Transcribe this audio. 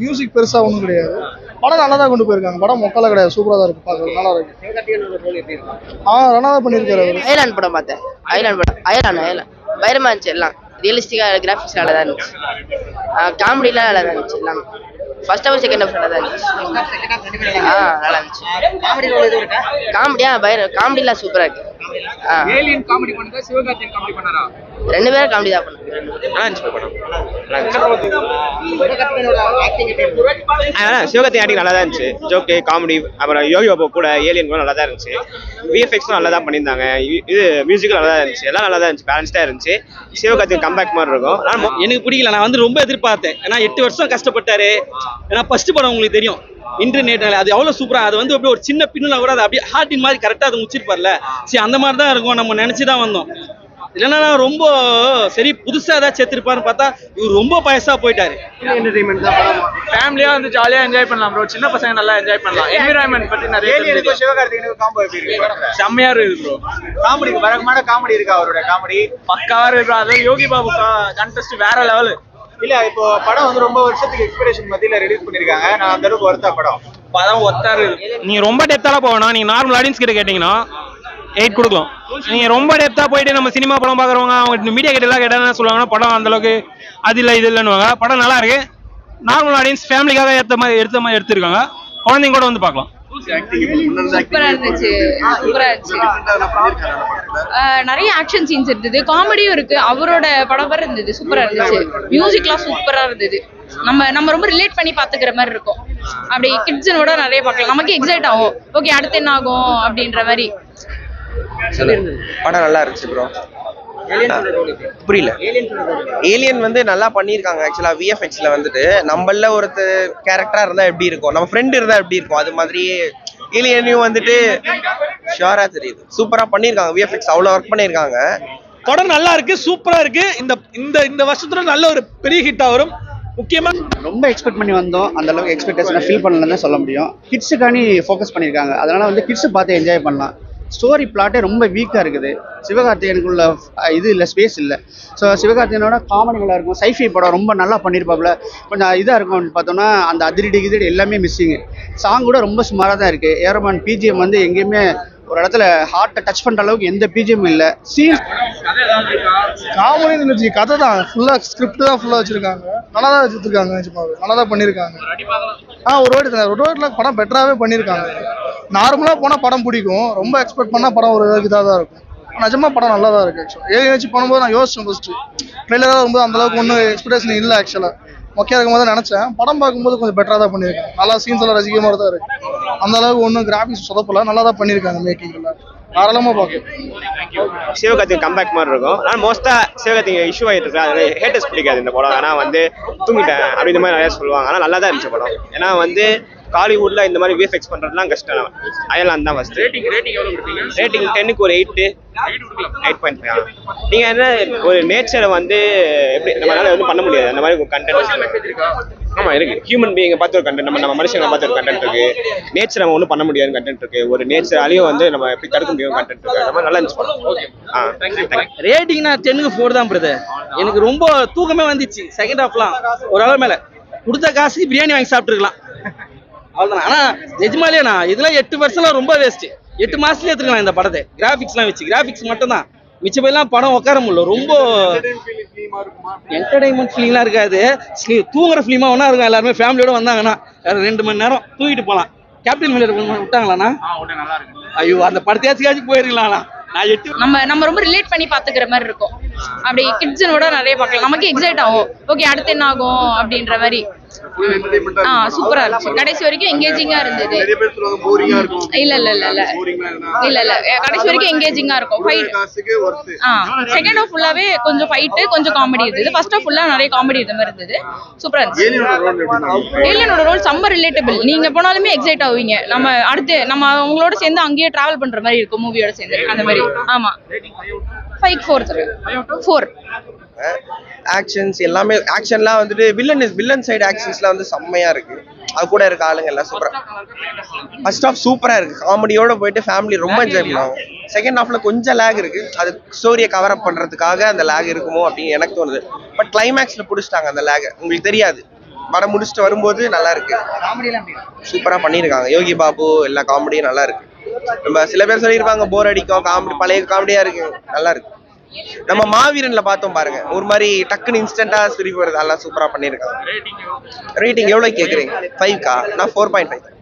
Music பெருசா ஒன்றும் கிடையாது. படம் நல்லா தான் கொண்டு போயிருக்காங்க. படம் மொக்கல கிடையாது, சூப்பரா தான் இருக்கு, பார்க்கறது நல்லா இருக்கு. நல்லா தான் பண்ணியிருக்காரு அவர். ஐலாண்ட் படம் பார்த்தேன். ஐலாண்ட் பயரமா இருந்துச்சு. எல்லாம் ரியலிஸ்டிக்கா, கிராஃபிக்ஸ் நல்லா தான் இருந்துச்சு. காமெடிலாம் நல்லா தான் இருந்துச்சு. எல்லாம் ஃபர்ஸ்ட் ஹாஃப் செகண்ட் ஹாஃப் நல்லா தான் இருந்துச்சு. நல்லா இருந்துச்சு. காமெடிலாம் சூப்பரா இருக்கு. ஏலியன் காமெடி பண்ணுங்க, சிவகார்த்திகேயன் காமெடி பண்ணாரா? ரெண்டு பேரும் காமெடி தான் பண்ணுங்க. நல்லா இருந்துச்சு படம். சிவகார்த்திகேயன் ஆக்டிங் நல்லா தான் இருந்துச்சு. ஜோக்கு, காமெடி, அப்புறம் யோகி பாபு கூட ஏலியன் கூட நல்லா தான் இருந்துச்சு. விஎஃப்எக்ஸும் நல்லா தான் பண்ணியிருந்தாங்க. இது மியூசிக்கும் நல்லா தான் இருந்துச்சு. எல்லாம் நல்லா தான் இருந்துச்சு, பேலன்ஸ்டாக இருந்துச்சு. சிவகார்த்திகேயன் கம்பேக் மாதிரி இருக்கும். எனக்கு பிடிக்கல. நான் வந்து ரொம்ப எதிர்பார்த்தேன். ஏன்னா 8 வருஷம் கஷ்டப்பட்டாரு. ஏன்னா ஃபர்ஸ்ட் படம் உங்களுக்கு தெரியும், இன்டர்நெட் அது அவ்வளோ சூப்பராக. அது வந்து அப்படியே ஒரு சின்ன பின்னுலாம் கூட அது அப்படியே ஹார்டின் மாதிரி கரெக்டாக அது முடிச்சிருப்பார்ல. சரி, அந்த மாதிரி தான் இருக்கும். நம்ம நினச்சி தான் வந்தோம். இல்லைன்னா ரொம்ப சரி புதுசாக ஏதாவது சேர்த்துருப்பாருன்னு பார்த்தா இவர் ரொம்ப பயசா போயிட்டாரு. என்டர்டைன்மெண்ட் தான் படம். ஃபேமிலியா வந்து ஜாலியா என்ஜாய் பண்ணலாம் ப்ரோ. சின்ன பசங்க நல்லா என்ஜாய் பண்ணலாம். என்விரான்மெண்ட் பத்தி நிறைய சிவகார்த்திகேயனுக்கு காம்போ எப்படி இருக்கு? செம்மையா இருக்கு ப்ரோ. காமெடிக்கு வரகமான காமெடி இருக்கா? அவரோட காமெடி பக்காவா இருக்கு. அதாவது யோகி பாபு கண்டெஸ்ட் வேற லெவல். இல்ல, இப்போ படம் வந்து ரொம்ப வருஷத்துக்கு எக்ஸ்பெக்டேஷன் மத்தியில ரிலீஸ் பண்ணிருக்காங்க. நான் அந்த அளவுக்கு வருத்தா படம் ஒத்தாரு. நீங்க ரொம்ப டெப்த்தாலாம் போகணும். நீங்க நார்மல் ஆடியன்ஸ் கிட்ட கேட்டீங்கன்னா 8 கொடுக்கலாம். நீங்க ரொம்ப டெப்த்தா போயிட்டு நம்ம சினிமா படம் பாக்குறவங்க அவங்க மீடியா கிட்ட எல்லாம் கேட்டா என்ன சொல்லுவாங்கன்னா படம் அந்த அளவுக்கு அது இல்லை இது இல்லைன்னு. படம் நல்லா இருக்கு. நார்மல் ஆடியன்ஸ் ஃபேமிலிக்காக எடுத்த மாதிரி எடுத்திருக்காங்க. குழந்தைங்க கூட வந்து பார்க்கலாம். சூப்பரா இருந்துச்சு. நிறைய ஆக்ஷன் சீன்ஸ் இருந்தது, காமெடியும் இருக்கு. அவரோட படம் வர இருந்தது, சூப்பரா இருந்துச்சு. மியூசிக்லாம் சூப்பரா இருந்தது. நம்ம ரொம்ப ரிலேட் பண்ணி பாத்துக்கிற மாதிரி இருக்கும். அப்படி கிட்ஸனோட நிறைய பார்க்கலாம். நமக்கு எக்ஸைட் ஆகும். ஓகே, அடுத்து என்ன ஆகும் அப்படின்ற மாதிரி. படம் நல்லா இருந்துச்சு ப்ரோ. புரியல. ஏலியன் வந்து நல்லா பண்ணியிருக்காங்க. ஆக்சுவலா விஎஃப்எக்ஸ்ல வந்துட்டு நம்மள ஒருத்தர் கேரக்டரா இருந்தா எப்படி இருக்கும், நம்ம ஃப்ரெண்ட் இருந்தா எப்படி இருக்கும், அது மாதிரியே ஏலியனையும் வந்துட்டு ஷியோரா தெரியுது. சூப்பரா பண்ணியிருக்காங்க. விஎஃப்எக்ஸ் அவ்வளோ ஒர்க் பண்ணியிருக்காங்க. படம் நல்லா இருக்கு, சூப்பரா இருக்கு. இந்த வருஷத்துல நல்ல ஒரு பெரிய ஹிட்டா வரும். முக்கியமா ரொம்ப எக்ஸ்பெக்ட் பண்ணி வந்தோம். அந்த அளவுக்கு எக்ஸ்பெக்டேஷனை ஃபில் பண்ணலன்னு சொல்ல முடியும். கிட்ஸுக்காண்டி ஃபோக்கஸ் பண்ணியிருக்காங்க. அதனால வந்து கிட்ஸை பார்த்து என்ஜாய் பண்ணலாம். ஸ்டோரி பிளாட்டே ரொம்ப வீக்காக இருக்குது. சிவகார்த்திகேயனுக்குள்ள இது இல்லை, ஸ்பேஸ் இல்லை. ஸோ சிவகார்த்திகேயனோட காமெடி நல்லா இருக்கும். சைஃபை படம் ரொம்ப நல்லா பண்ணியிருப்பாப்புல. கொஞ்சம் இதாக இருக்கும் பார்த்தோன்னா அந்த அதிரடி கிதிரடி எல்லாமே மிஸ்ஸிங்கு. சாங் கூட ரொம்ப சுமாராக தான் இருக்குது. ஏரமான் பிஜிஎம் வந்து எங்கேயுமே ஒரு இடத்துல ஹார்ட்டை டச் பண்ணுற அளவுக்கு எந்த பிஜிஎம் இல்லை. சீன் காமெடி இருந்துச்சு. கதை தான் ஃபுல்லாக, ஸ்கிரிப்ட் தான் ஃபுல்லாக வச்சிருக்காங்க. நல்லா தான் வச்சுருக்காங்க. நல்லா தான் பண்ணியிருக்காங்க. ஒரு வாட்டில் படம் பெட்டராகவே பண்ணியிருக்காங்க. நார்மலாக போனால் படம் பிடிக்கும். ரொம்ப எக்ஸ்பெக்ட் பண்ணால் படம் ஒரு இதாக தான் இருக்கும். நிஜமாக படம் நல்லா தான் இருக்குது. ஆக்சுவலாக ஏழு வச்சு பண்ணும்போது நான் யோசிச்சேன். ஃபஸ்ட்டு ட்ரெயிலராக வரும்போது அந்தளவுக்கு ஒன்றும் எக்ஸ்பெக்டேஷன் இல்லை. ஆக்சுவலாக மொக்கையாக இருக்கும் போது நினச்சேன். படம் பார்க்கும்போது கொஞ்சம் பெட்டராக தான் பண்ணியிருக்காங்க. நல்லா சீன்ஸ் எல்லாம் ரசிக்கிற மாதிரி தான் இருக்குது. அந்த அளவுக்கு ஒன்றும் கிராஃபிக்ஸ் சொதப்பல, நல்லா தான் பண்ணியிருக்காங்க. மேக்கிங்ல தாராளமாக பார்க்கலாம். சிவகார்த்திகேயன் கம்பேக் மாதிரி இருக்கும். ஆனால் மோஸ்டா சிவகார்த்திகேயன் இஷ்யூ ஆகிட்டு இருக்கு. அதனால ஹேட்டர்ஸ் பிடிக்காது இந்த படம். ஆனால் வந்து தூங்கிட்டேன் அப்படின்ற மாதிரி நிறைய சொல்லுவாங்க. ஆனால் நல்லா தான் இருந்துச்சு படம். ஏன்னா வந்து காலிவுட்ல இந்த மாதிரி விஎஃப்எக்ஸ் பண்றதுலாம் கஷ்டம். அயர்லாந்து தான் ஃபர்ஸ்ட். ரேட்டிங் எவ்வளவு கொடுப்பீங்க? ரேட்டிங் 10க்கு ஒரு 8.5. நீங்க என்ன ஒரு நேச்சரை வந்து எப்படி நம்மளால வந்து பண்ண முடியாது. அந்த மாதிரி கண்டென்ட் ஆமா இருக்கு. ஹியூமன் பீயிங்கை பார்த்து ஒரு கண்டென்ட், நம்ம மனுஷங்களை பார்த்து ஒரு கண்டென்ட் இருக்கு. நேச்சர் நம்ம ஒன்றும் பண்ண முடியாது கண்டென்ட் இருக்கு. ஒரு நேச்சராலையும் வந்து நம்ம எப்படி தடுக்க முடியும் கண்டென்ட் இருக்கு. அந்த மாதிரி நல்லா இருந்துச்சு படம். ரேட்டிங் நான் 10க்கு 4 தான் பிரதர். எனக்கு ரொம்ப தூக்கமே வந்துச்சு. செகண்ட் ஹாஃப்லாம் ஒரு அளவு மேல கொடுத்த காசுக்கு பிரியாணி வாங்கி சாப்பிட்டுருக்கலாம். அவ்வளோதான். ஆனால் நிஜமாலே நான் இதெல்லாம் 8 வருஷம்லாம் ரொம்ப வேஸ்ட்டு. 8 மாதத்துலேயே எடுத்துக்கலாம் இந்த படத்தை. கிராஃபிக்ஸ்லாம் வச்சு, கிராஃபிக்ஸ் மட்டும் தான். மிச்ச போயெல்லாம் படம் உட்கார முடியல. ரொம்ப என்டர்டைன்மெண்ட் ஃபிலிம்லாம் இருக்காது. தூங்குற ஃபிலிமாக ஒன்றா இருக்கும். எல்லாருமே ஃபேமிலியோட வந்தாங்கன்னா 2 மணி நேரம் தூங்கிட்டு போகலாம். கேப்டன் மில்லர் விட்டாங்களாண்ணா? ஐயோ, அந்த படத்தையாச்சும் போயிருக்கலாம்ண்ணா. நம்ம ரொம்ப ரிலேட் பண்ணி பாத்துக்கிற மாதிரி இருக்கும். அப்படி கிட்ஸனோட நிறைய பார்க்கலாம். நமக்கு எக்ஸைட் ஆகும். ஓகே, அடுத்து என்ன ஆகும் அப்படின்ற மாதிரி. சூப்பரா இருந்துச்சு. கடைசி வரைக்கும் எங்கேஜிங்கா இருந்தது. இல்ல கடைசி வரைக்கும் எங்கேஜிங்கா இருக்கும். செகண்ட் ஹாஃப் ஃபுல்லாவே கொஞ்சம் ஃபைட், கொஞ்சம் காமெடி இருந்தது. ஃபர்ஸ்ட் ஹாஃப் ஃபுல்லா நிறைய காமெடி இருந்த மாதிரி இருந்தது. சூப்பரா இருந்துச்சு. ஏலியனோட ரோல் செம்ம ரிலேட்டபிள். நீங்க போனாலுமே எக்ஸைட் ஆவீங்க. நம்ம அடுத்து நம்ம அவங்களோட சேர்ந்து அங்கேயே டிராவல் பண்ற மாதிரி இருக்கும் மூவியோட சேர்ந்து. அந்த மாதிரி. ஆமா, 5.4. ஆக்ஷன்ஸ் எல்லாமே ஆக்ஷன்லாம் வந்துட்டு வில்லன் சைடு ஆக்ஷன்ஸ்லாம் வந்து செம்மையா இருக்கு. அது கூட இருக்க ஆளுங்க எல்லாம் சூப்பரா. ஃபர்ஸ்ட் ஹாஃப் சூப்பரா இருக்கு. காமெடியோட போயிட்டு ஃபேமிலி ரொம்ப என்ஜாய் பண்ணுவாங்க. செகண்ட் ஹாஃப்ல கொஞ்சம் லேக் இருக்கு. அது ஸ்டோரியை கவர் அப் பண்றதுக்காக அந்த லேக் இருக்குமோ அப்படின்னு எனக்கு தோணுது. பட் கிளைமேக்ஸ்ல பிடிச்சிட்டாங்க அந்த லேக். உங்களுக்கு தெரியாது படம் முடிச்சுட்டு வரும்போது நல்லா இருக்கு. சூப்பரா பண்ணியிருக்காங்க. யோகி பாபு எல்லா காமெடியும் நல்லா இருக்கு. நம்ம சில பேர் சொல்லியிருப்பாங்க போர் அடிக்கும், காமெடி பழைய காமெடியா இருக்கு, நல்லா இருக்கு. நம்ம மாவீரன்ல பார்த்தோம் பாருங்க, ஒரு மாதிரி டக்குன்னு இன்ஸ்டன்டா சிரிப்பு வருது, அதெல்லாம் சூப்பரா பண்ணியிருக்காங்க. ரேட்டிங் எவ்வளவு கேக்குறீங்க? 5 நான் 4.5.